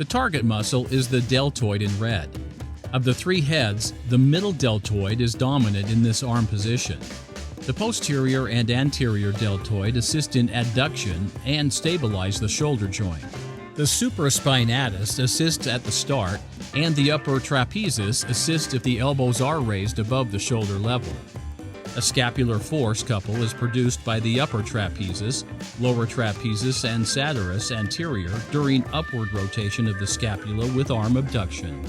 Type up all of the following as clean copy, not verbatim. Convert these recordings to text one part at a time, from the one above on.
The target muscle is the deltoid in red. Of the three heads, the middle deltoid is dominant in this arm position. The posterior and anterior deltoid assist in adduction and stabilize the shoulder joint. The supraspinatus assists at the start, and the upper trapezius assists if the elbows are raised above the shoulder level. A scapular force couple is produced by the upper trapezius, lower trapezius, and satirius anterior during upward rotation of the scapula with arm abduction.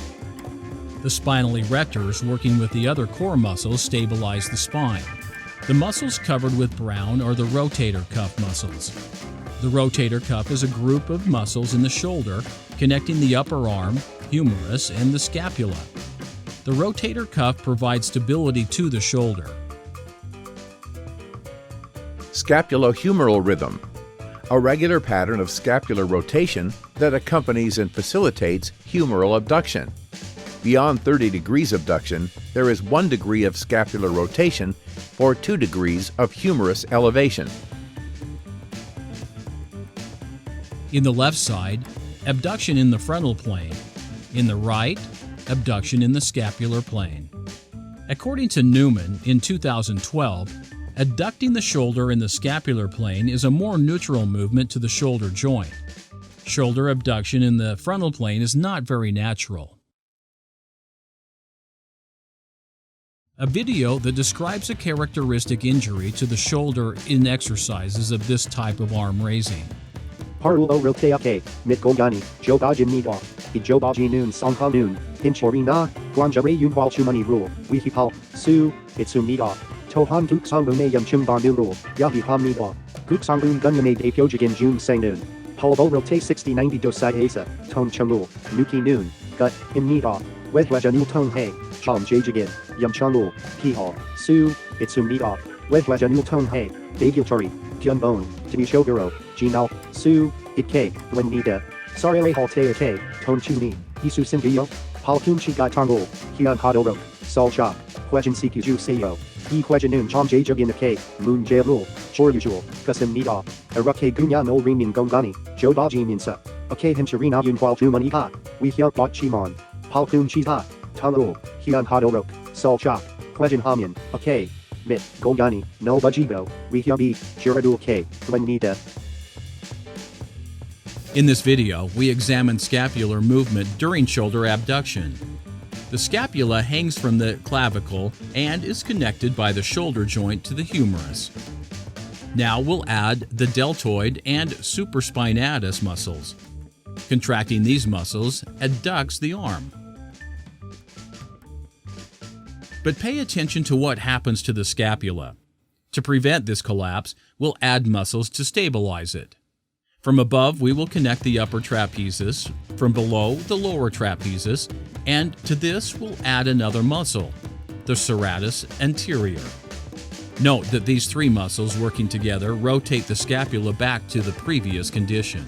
The spinal erectors, working with the other core muscles, stabilize the spine. The muscles covered with brown are the rotator cuff muscles. The rotator cuff is a group of muscles in the shoulder connecting the upper arm, humerus, and the scapula. The rotator cuff provides stability to the shoulder. Scapulohumeral rhythm, a regular pattern of scapular rotation that accompanies and facilitates humeral abduction. Beyond 30 degrees abduction, there is 1 degree of scapular rotation for 2 degrees of humerus elevation. In the left side, abduction in the frontal plane. In the right, abduction in the scapular plane. According to Newman in 2012, adducting the shoulder in the scapular plane is a more neutral movement to the shoulder joint. Shoulder abduction in the frontal plane is not very natural. A video that describes a characteristic injury to the shoulder in exercises of this type of arm raising. Parulo roteake, mitgogani, jobaji nido, ijobaji noon sangha noon, pinchorina, guanjare yunwal chumani rule, wihipal, su, itsumida, tohan tuksangunayam chumbar rule, yahi hamnido, kuksangun gunmane de pyojigin jun sang noon, pulbo rote 6090 dosai asa, ton chamul, nuki noon, gut, imnida, wehwejanu tong he, chom jajigin, yum chanul, pihal, su, itsumida, wehwejanu tong he, dagiltori, pyunbon, tibishoguro, jinal, su, itke, wenida, sarerehe teake, ton chuni, isu singiyo, palkun chigai tangul, hian hadoro, salcha, hwejan sikiju seyo, hwejanun chom jajigin ake, moon jailul, chorujual, kasim nida, eruke gunya no rimin gongani, jobaji minsa, ake hincharina yunwal tumaniha, wihyat bot chimon, palkun chiha, tangul, hian hadorok, salcha, hwejan hamyan, ake, mit, gongani, no bajigo, wihyabi, juradul ke, wenida. In this video, we examine scapular movement during shoulder abduction. The scapula hangs from the clavicle and is connected by the shoulder joint to the humerus. Now we'll add the deltoid and supraspinatus muscles. Contracting these muscles adducts the arm. But pay attention to what happens to the scapula. To prevent this collapse, we'll add muscles to stabilize it. From above, we will connect the upper trapezius, from below, the lower trapezius, and to this we'll add another muscle, the serratus anterior. Note that these three muscles working together rotate the scapula back to the previous condition.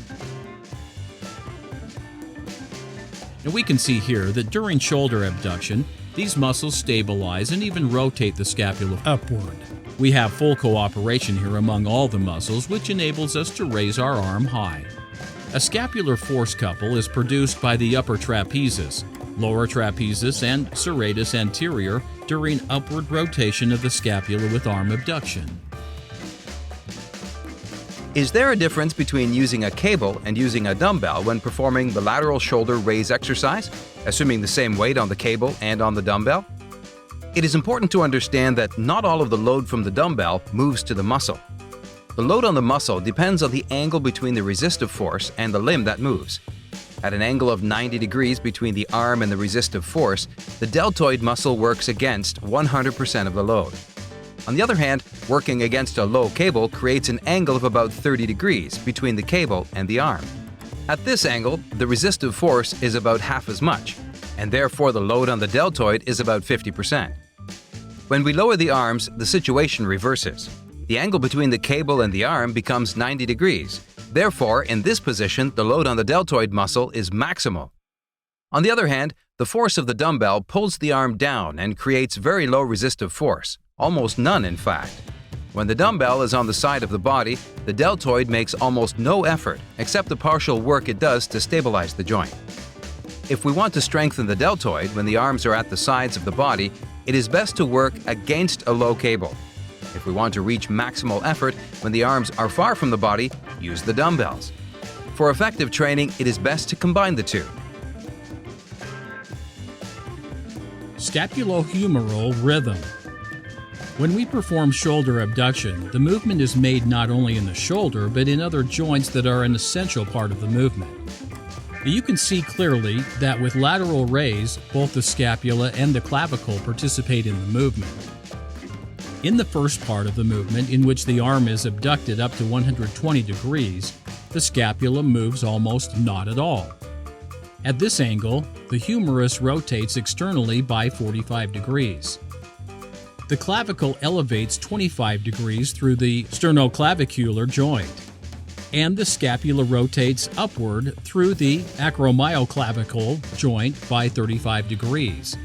Now we can see here that during shoulder abduction, these muscles stabilize and even rotate the scapula upward. We have full cooperation here among all the muscles, which enables us to raise our arm high. A scapular force couple is produced by the upper trapezius, lower trapezius, and serratus anterior during upward rotation of the scapula with arm abduction. Is there a difference between using a cable and using a dumbbell when performing the lateral shoulder raise exercise, assuming the same weight on the cable and on the dumbbell? It is important to understand that not all of the load from the dumbbell moves to the muscle. The load on the muscle depends on the angle between the resistive force and the limb that moves. At an angle of 90 degrees between the arm and the resistive force, the deltoid muscle works against 100% of the load. On the other hand, working against a low cable creates an angle of about 30 degrees between the cable and the arm. At this angle, the resistive force is about half as much, and therefore the load on the deltoid is about 50%. When we lower the arms, the situation reverses. The angle between the cable and the arm becomes 90 degrees. Therefore, in this position, the load on the deltoid muscle is maximal. On the other hand, the force of the dumbbell pulls the arm down and creates very low resistive force, almost none in fact. When the dumbbell is on the side of the body, the deltoid makes almost no effort except the partial work it does to stabilize the joint. If we want to strengthen the deltoid when the arms are at the sides of the body, it is best to work against a low cable. If we want to reach maximal effort when the arms are far from the body, use the dumbbells. For effective training, it is best to combine the two. Scapulohumeral rhythm. When we perform shoulder abduction, the movement is made not only in the shoulder but in other joints that are an essential part of the movement. You can see clearly that with lateral raise, both the scapula and the clavicle participate in the movement. In the first part of the movement, in which the arm is abducted up to 120 degrees, the scapula moves almost not at all. At this angle, the humerus rotates externally by 45 degrees. The clavicle elevates 25 degrees through the sternoclavicular joint, and the scapula rotates upward through the acromyoclavicle joint by 35 degrees.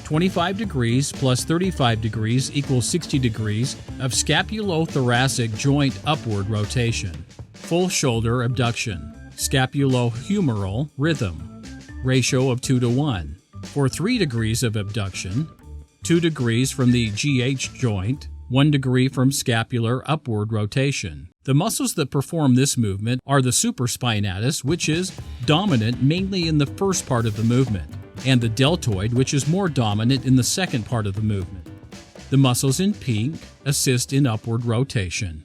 25 degrees plus 35 degrees equals 60 degrees of scapulothoracic joint upward rotation. Full shoulder abduction. Scapulohumeral rhythm. Ratio of 2:1. For 3 degrees of abduction, 2 degrees from the GH joint, 1 degree from scapular upward rotation. The muscles that perform this movement are the supraspinatus, which is dominant mainly in the first part of the movement, and the deltoid, which is more dominant in the second part of the movement. The muscles in pink assist in upward rotation.